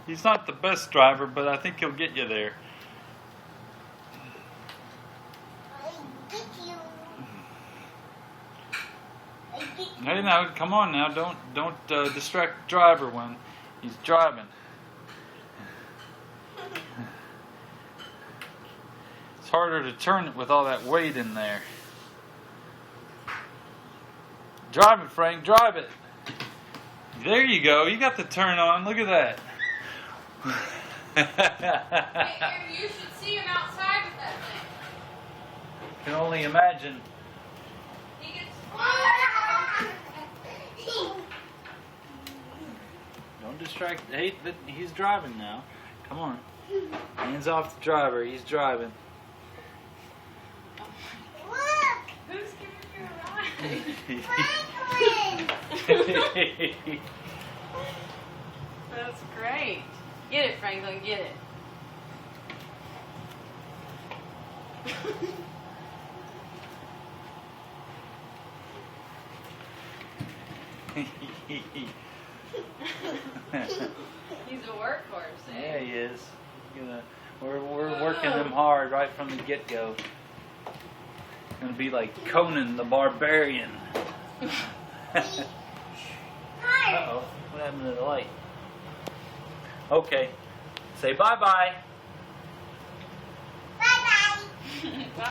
He's not the best driver, but I think he'll get you there. Hey, now, come on now, don't distract the driver when he's driving. It's harder to turn it with all that weight in there. Drive it, Frank, drive it. There you go, you got the turn on, look at that. Hey, you should see him outside with that thing. Can only imagine. He gets Don't distract. Hey, he's driving now. Come on. Hands off the driver. He's driving. Who's giving you a ride? That's great. Get it, Franklin, get it. He's a workhorse, eh? Yeah, he is. We're working him hard right from the get-go. Gonna be like Conan the Barbarian. Uh-oh, what happened to the light? Okay, say bye-bye. Bye-bye.